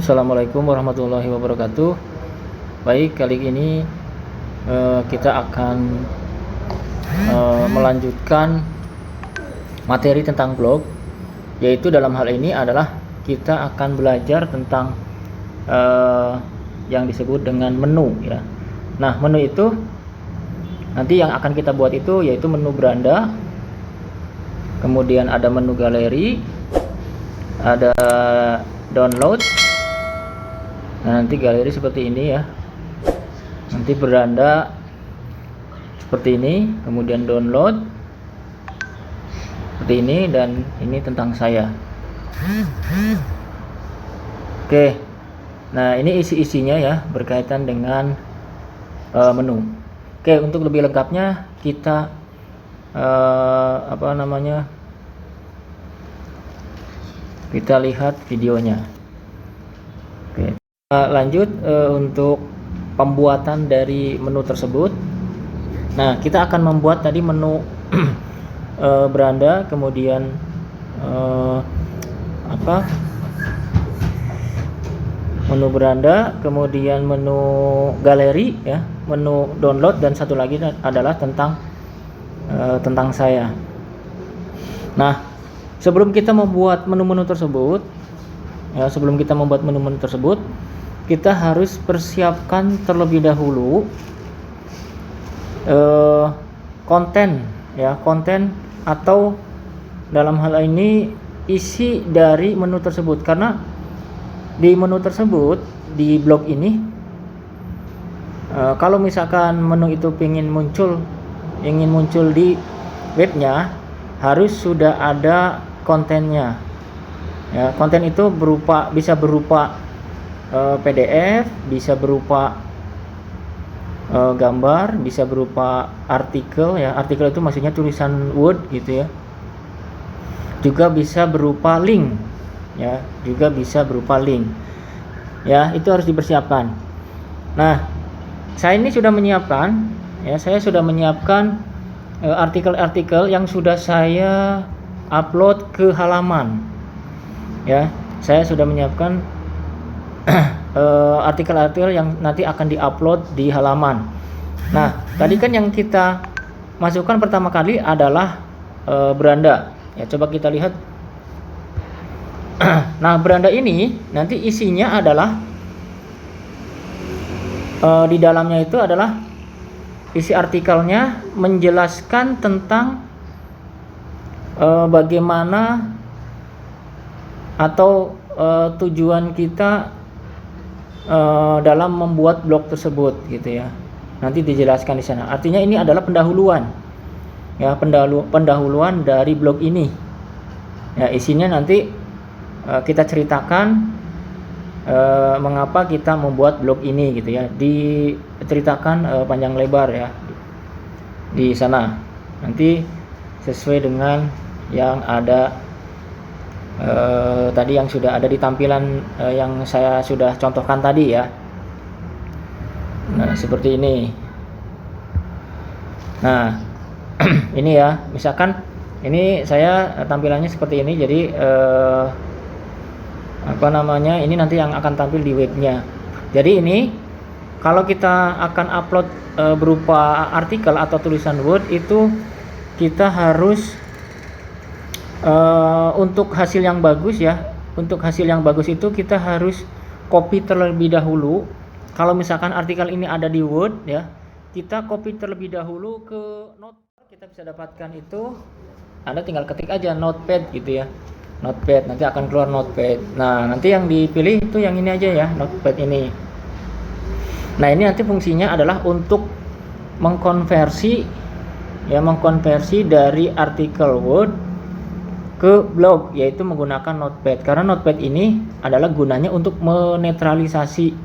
Assalamualaikum warahmatullahi wabarakatuh. Baik, kali ini kita akan melanjutkan materi tentang blog, yaitu dalam hal ini adalah kita akan belajar tentang yang disebut dengan menu ya. Nah, menu itu nanti yang akan kita buat itu yaitu menu beranda, kemudian ada menu galeri, ada download. Nah, nanti galeri seperti ini ya, nanti beranda seperti ini, kemudian download seperti ini, dan ini tentang saya. Oke, nah ini isi-isinya ya, berkaitan dengan menu. Oke, untuk lebih lengkapnya kita kita lihat videonya. Oke, lanjut untuk pembuatan dari menu tersebut. Nah, kita akan membuat tadi menu beranda, kemudian menu beranda, kemudian menu galeri ya, menu download, dan satu lagi adalah tentang saya. Nah, sebelum kita membuat menu-menu tersebut ya, kita harus persiapkan terlebih dahulu konten atau dalam hal ini isi dari menu tersebut, karena di menu tersebut di blog ini kalau misalkan menu itu ingin muncul di webnya, harus sudah ada kontennya ya. Konten itu bisa berupa PDF, bisa berupa gambar, bisa berupa artikel ya. Artikel itu maksudnya tulisan Word gitu ya. Juga bisa berupa link ya, ya. Itu harus dipersiapkan. Nah, saya sudah menyiapkan artikel-artikel yang sudah saya upload ke halaman ya. Saya sudah menyiapkan artikel-artikel yang nanti akan diupload di halaman. Nah, tadi kan yang kita masukkan pertama kali adalah beranda ya. Coba kita lihat. Nah, beranda ini nanti isinya adalah di dalamnya itu adalah isi artikelnya menjelaskan tentang bagaimana atau tujuan kita dalam membuat blog tersebut gitu ya. Nanti dijelaskan di sana. Artinya ini adalah pendahuluan ya, pendahuluan dari blog ini ya. Isinya nanti kita ceritakan mengapa kita membuat blog ini gitu ya, diceritakan panjang lebar ya di sana, nanti sesuai dengan yang ada tadi, yang sudah ada di tampilan yang saya sudah contohkan tadi ya. Nah, seperti ini. Nah, ini ya, misalkan ini saya tampilannya seperti ini. Jadi ini nanti yang akan tampil di webnya. Jadi ini kalau kita akan upload berupa artikel atau tulisan Word, itu kita harus untuk hasil yang bagus ya. Untuk hasil yang bagus itu kita harus copy terlebih dahulu. Kalau misalkan artikel ini ada di Word ya, kita copy terlebih dahulu ke Notepad. Kita bisa dapatkan itu, Anda tinggal ketik aja Notepad gitu ya. Notepad, nanti akan keluar Notepad. Nah, nanti yang dipilih itu yang ini aja ya, Notepad ini. Nah, ini nanti fungsinya adalah untuk mengkonversi dari artikel Word ke blog, yaitu menggunakan Notepad. Karena Notepad ini adalah gunanya untuk menetralisasi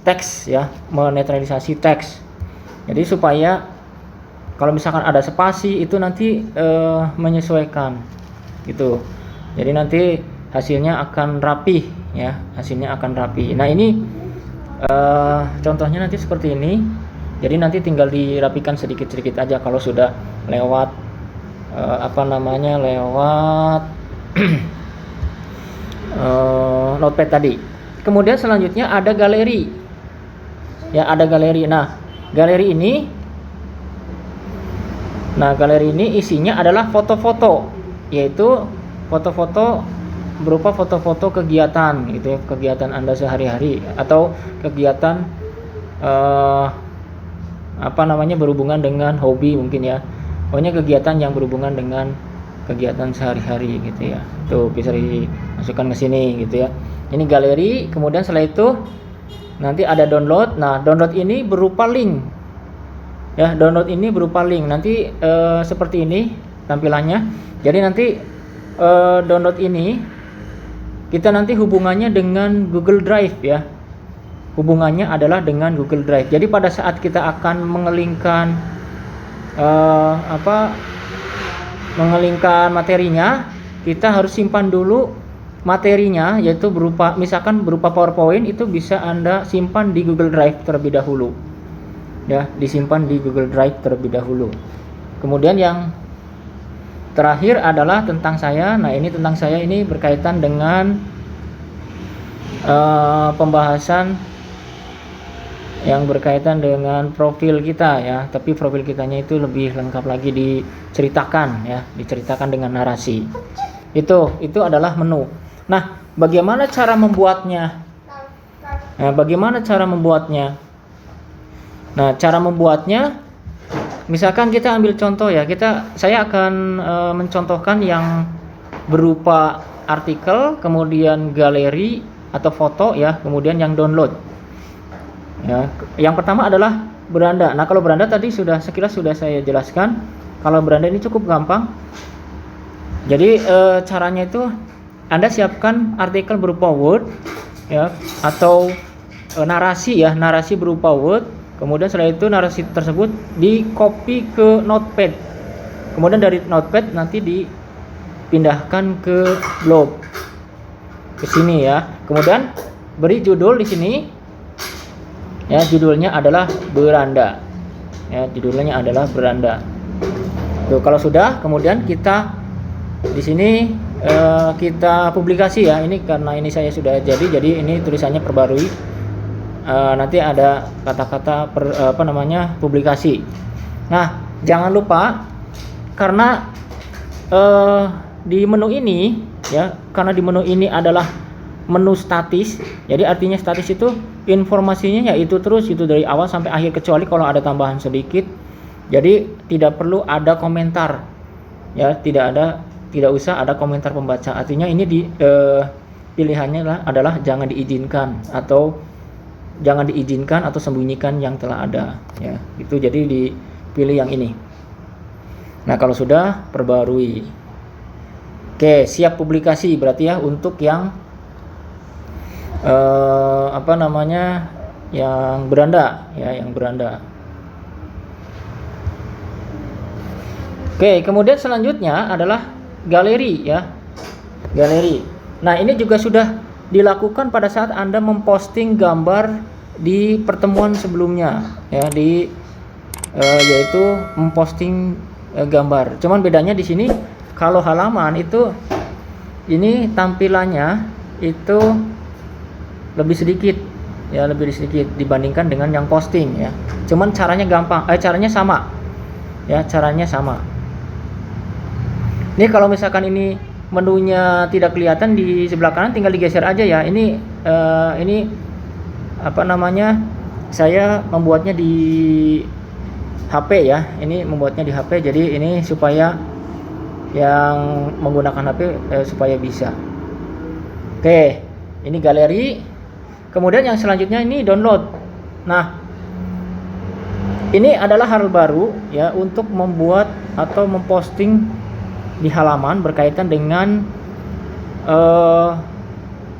teks ya, menetralisasi teks. Jadi supaya kalau misalkan ada spasi itu nanti menyesuaikan gitu. Jadi nanti hasilnya akan rapi ya, Nah, ini contohnya nanti seperti ini. Jadi nanti tinggal dirapikan sedikit-sedikit aja kalau sudah lewat Notepad tadi. Kemudian selanjutnya ada galeri. Ya, ada galeri. Nah, galeri ini isinya adalah foto-foto, yaitu foto-foto berupa foto-foto kegiatan gitu ya, kegiatan Anda sehari-hari atau kegiatan berhubungan dengan hobi mungkin ya. Pokoknya kegiatan yang berhubungan dengan kegiatan sehari-hari gitu ya. Tuh bisa dimasukkan ke sini gitu ya. Ini galeri, kemudian setelah itu nanti ada download. Nah, download ini berupa link. Ya, download ini berupa link. Nanti seperti ini tampilannya. Jadi nanti download ini kita nanti hubungannya dengan Google Drive ya. Hubungannya adalah dengan Google Drive. Jadi pada saat kita akan mengelingkan materinya, kita harus simpan dulu materinya, yaitu misalkan berupa PowerPoint, itu bisa Anda simpan di Google Drive terlebih dahulu. Ya, disimpan di Google Drive terlebih dahulu. Kemudian yang terakhir adalah tentang saya. Nah, ini tentang saya ini berkaitan dengan pembahasan yang berkaitan dengan profil kita ya, tapi profil kitanya itu lebih lengkap lagi diceritakan dengan narasi. Itu adalah menu. Nah, bagaimana cara membuatnya? Nah, cara membuatnya misalkan kita ambil contoh ya, saya akan mencontohkan yang berupa artikel, kemudian galeri atau foto ya, kemudian yang download. Ya, yang pertama adalah beranda. Nah, kalau beranda tadi sekilas sudah saya jelaskan. Kalau beranda ini cukup gampang. Jadi caranya itu Anda siapkan artikel berupa Word ya, atau narasi berupa Word. Kemudian setelah itu narasi tersebut di copy ke Notepad. Kemudian dari Notepad nanti dipindahkan ke blog. Ke sini ya. Kemudian beri judul di sini. Ya, judulnya adalah beranda. Ya, judulnya adalah beranda. Tuh, kalau sudah, kemudian kita di sini kita publikasi ya. Ini karena ini saya sudah jadi ini tulisannya perbarui. Nanti ada kata-kata publikasi. Nah, jangan lupa karena di menu ini ya, karena di menu ini adalah menu statis. Jadi artinya statis itu informasinya yaitu terus itu dari awal sampai akhir, kecuali kalau ada tambahan sedikit. Jadi tidak perlu ada komentar. Ya, tidak usah ada komentar pembaca. Artinya ini pilihannya adalah jangan diizinkan atau sembunyikan yang telah ada ya. Itu jadi dipilih yang ini. Nah, kalau sudah perbarui. Oke, siap publikasi berarti ya untuk yang yang beranda ya, yang beranda. Oke, kemudian selanjutnya adalah galeri ya. Galeri. Nah, ini juga sudah dilakukan pada saat Anda memposting gambar di pertemuan sebelumnya ya, yaitu memposting gambar. Cuman bedanya di sini kalau halaman itu ini tampilannya itu lebih sedikit dibandingkan dengan yang posting ya. Cuman caranya sama. Ya, caranya sama. Ini kalau misalkan ini menunya tidak kelihatan di sebelah kanan, tinggal digeser aja ya. Ini saya membuatnya di HP ya. Ini membuatnya di HP. Jadi ini supaya yang menggunakan HP supaya bisa. Oke, ini galeri. Kemudian yang selanjutnya ini download. Nah, ini adalah hal baru ya untuk membuat atau memposting di halaman berkaitan dengan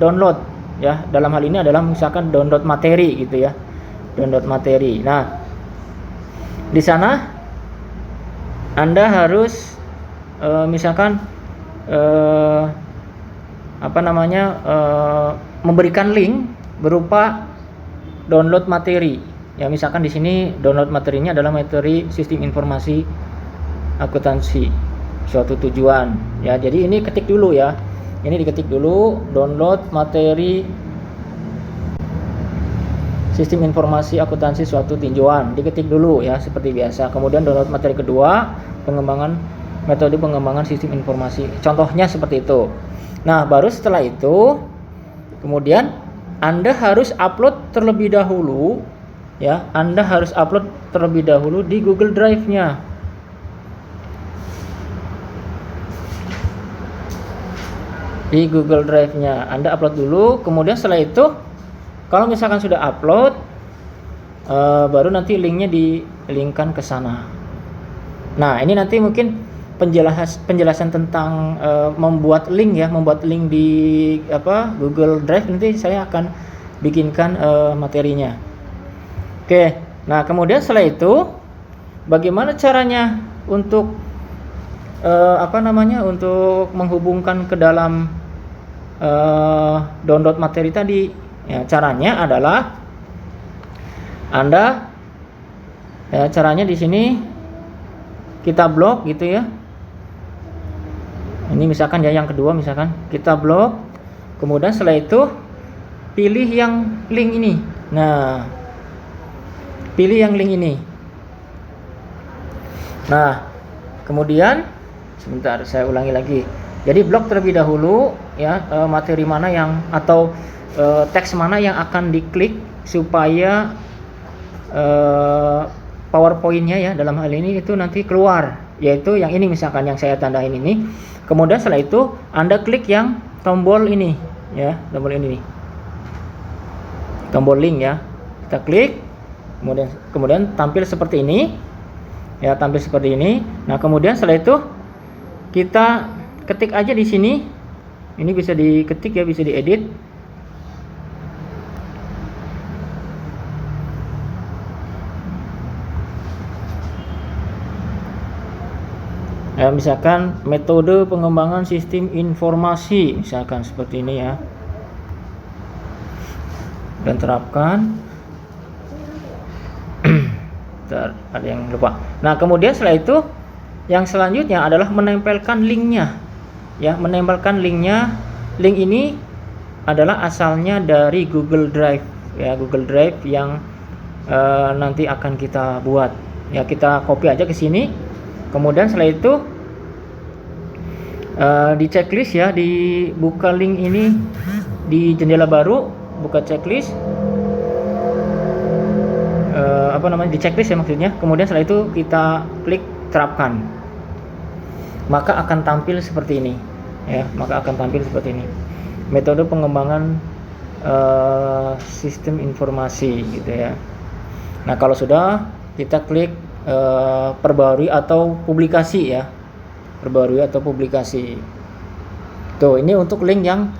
download ya. Dalam hal ini adalah misalkan download materi gitu ya. Download materi. Nah, di sana Anda harus memberikan link berupa download materi. Ya, misalkan di sini download materinya adalah materi sistem informasi akuntansi suatu tujuan. Ya, jadi ini ketik dulu ya. Ini diketik dulu, download materi sistem informasi akuntansi suatu tinjauan, diketik dulu ya seperti biasa. Kemudian download materi kedua, pengembangan metode pengembangan sistem informasi. Contohnya seperti itu. Nah, baru setelah itu kemudian Anda harus upload terlebih dahulu ya. Anda harus upload terlebih dahulu di Google Drive-nya. Di Google Drive-nya Anda upload dulu, kemudian setelah itu kalau misalkan sudah upload, baru nanti linknya di-linkkan ke sana. Nah, ini nanti mungkin penjelasan tentang membuat link ya, membuat link di Google Drive, nanti saya akan bikinkan materinya. Oke, nah kemudian setelah itu bagaimana caranya untuk untuk menghubungkan ke dalam download materi tadi ya? Caranya adalah Anda caranya di sini kita blok gitu ya. Ini misalkan ya, yang kedua misalkan kita blok, kemudian setelah itu pilih yang link ini. Nah, pilih yang link ini. Nah, kemudian sebentar saya ulangi lagi. Jadi blok terlebih dahulu ya, materi mana yang atau teks mana yang akan diklik supaya PowerPoint-nya ya dalam hal ini itu nanti keluar, yaitu yang ini misalkan yang saya tandain ini. Kemudian setelah itu Anda klik yang tombol ini ya, tombol ini nih. Tombol link ya. Kita klik, kemudian tampil seperti ini. Ya, tampil seperti ini. Nah, kemudian setelah itu kita ketik aja di sini. Ini bisa diketik ya, bisa diedit. Ya, misalkan metode pengembangan sistem informasi, misalkan seperti ini ya. Dan terapkan. Ada yang lupa. Nah, kemudian setelah itu yang selanjutnya adalah menempelkan linknya ya, menempelkan linknya. Link ini adalah asalnya dari Google Drive ya, Google Drive yang nanti akan kita buat ya. Kita copy aja ke sini, kemudian setelah itu di checklist ya, dibuka link ini di jendela baru, buka checklist. Di checklist ya maksudnya. Kemudian setelah itu kita klik terapkan, maka akan tampil seperti ini ya, maka akan tampil seperti ini metode pengembangan sistem informasi gitu ya. Nah, kalau sudah kita klik perbarui atau publikasi ya, perbarui atau publikasi. Tuh, ini untuk link yang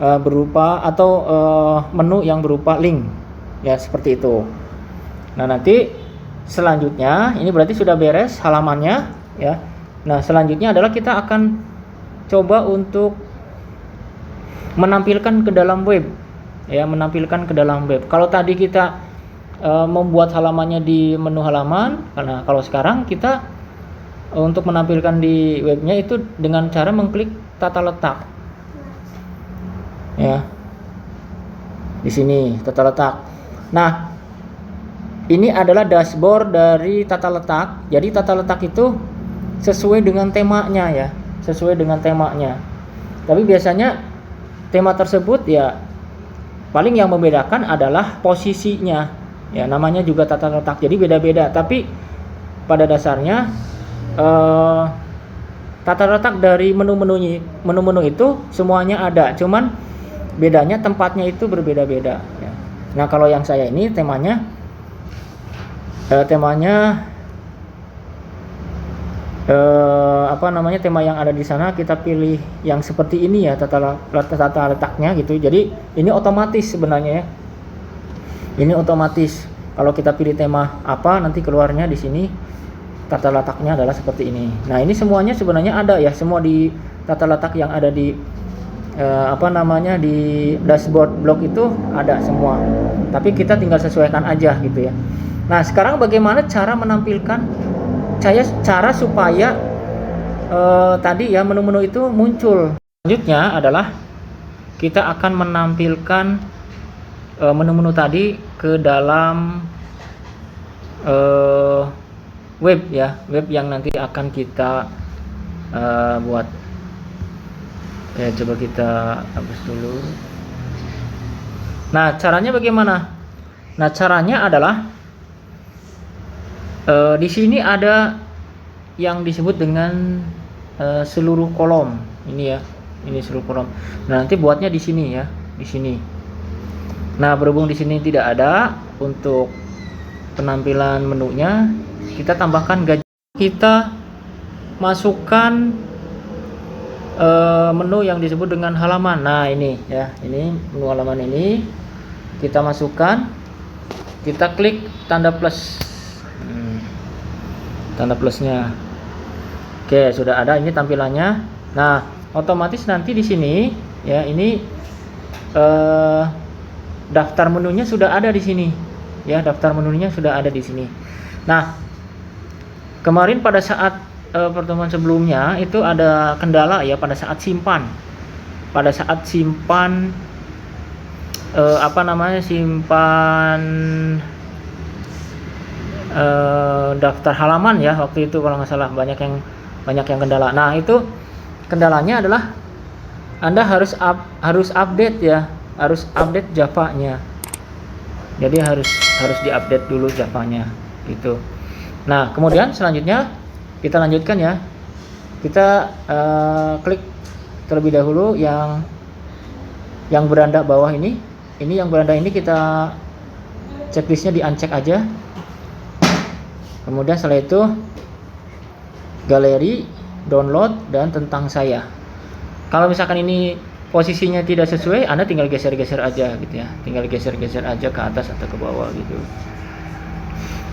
berupa atau menu yang berupa link ya, seperti itu. Nah, nanti selanjutnya ini berarti sudah beres halamannya ya. Nah, selanjutnya adalah kita akan coba untuk menampilkan ke dalam web ya, menampilkan ke dalam web. Kalau tadi kita membuat halamannya di menu halaman, karena kalau sekarang kita untuk menampilkan di webnya itu dengan cara mengklik tata letak ya, di sini tata letak. Nah, ini adalah dashboard dari tata letak. Jadi tata letak itu sesuai dengan temanya ya, sesuai dengan temanya. Tapi biasanya tema tersebut ya paling yang membedakan adalah posisinya ya, namanya juga tata letak. Jadi beda-beda, tapi pada dasarnya tata letak dari menu-menu itu semuanya ada, cuman bedanya tempatnya itu berbeda-beda ya. Nah, kalau yang saya ini temanya tema yang ada di sana kita pilih yang seperti ini ya, tata letaknya gitu. Jadi ini otomatis sebenarnya ya, ini otomatis. Kalau kita pilih tema apa, nanti keluarnya di sini tata letaknya adalah seperti ini. Nah, ini semuanya sebenarnya ada ya, semua di tata letak yang ada di di dashboard blog itu ada semua. Tapi kita tinggal sesuaikan aja gitu ya. Nah, sekarang bagaimana cara menampilkan cara supaya tadi ya menu-menu itu muncul. Selanjutnya adalah kita akan menampilkan menu-menu tadi ke dalam web ya, web yang nanti akan kita buat. Oke, coba kita hapus dulu. Nah, caranya bagaimana? Nah, caranya adalah di sini ada yang disebut dengan seluruh kolom. Ini ya, ini seluruh kolom. Nah, nanti buatnya di sini ya, di sini. Nah, berhubung di sini tidak ada untuk penampilan menunya, kita tambahkan gaji. Kita masukkan menu yang disebut dengan halaman. Nah, ini ya, ini menu halaman ini kita masukkan, kita klik tanda plus, tanda plusnya. Oke, sudah ada ini tampilannya. Nah, otomatis nanti di sini ya, ini daftar menunya sudah ada di sini ya, daftar menunya sudah ada di sini. Nah, kemarin pada saat pertemuan sebelumnya itu ada kendala ya pada saat simpan. Pada saat simpan simpan daftar halaman ya, waktu itu kalau nggak salah banyak yang kendala. Nah, itu kendalanya adalah Anda harus update ya, harus update Java-nya. Jadi harus diupdate dulu Java-nya gitu. Nah, kemudian selanjutnya kita lanjutkan ya. Kita klik terlebih dahulu yang beranda bawah ini. Ini yang beranda ini kita checklistnya di uncheck aja. Kemudian setelah itu galeri, download, dan tentang saya. Kalau misalkan ini posisinya tidak sesuai, Anda tinggal geser-geser aja gitu ya. Tinggal geser-geser aja ke atas atau ke bawah gitu.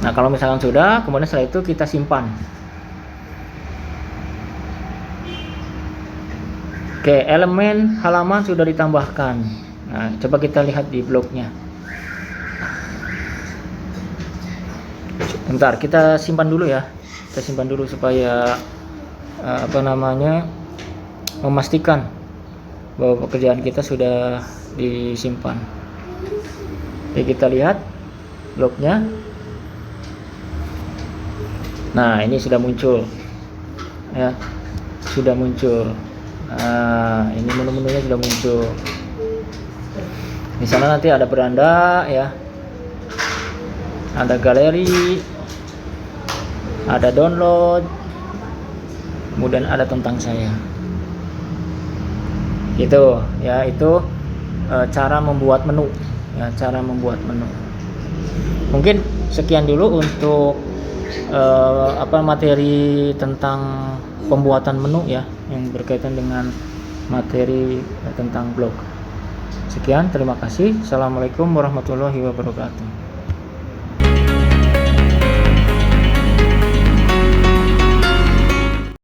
Nah, kalau misalkan sudah, kemudian setelah itu kita simpan. Oke, elemen halaman sudah ditambahkan. Nah, coba kita lihat di blognya. Bentar, kita simpan dulu ya. Kita simpan dulu supaya memastikan bahwa pekerjaan kita sudah disimpan. Oke, kita lihat blognya. Nah, ini sudah muncul ya, sudah muncul. Nah, ini menu-menunya sudah muncul. Di sana nanti ada beranda ya, ada galeri, ada download, kemudian ada tentang saya. Gitu ya, itu cara membuat menu ya, cara membuat menu. Mungkin sekian dulu untuk materi tentang pembuatan menu ya, yang berkaitan dengan materi tentang blog. Sekian, terima kasih. Assalamualaikum warahmatullahi wabarakatuh.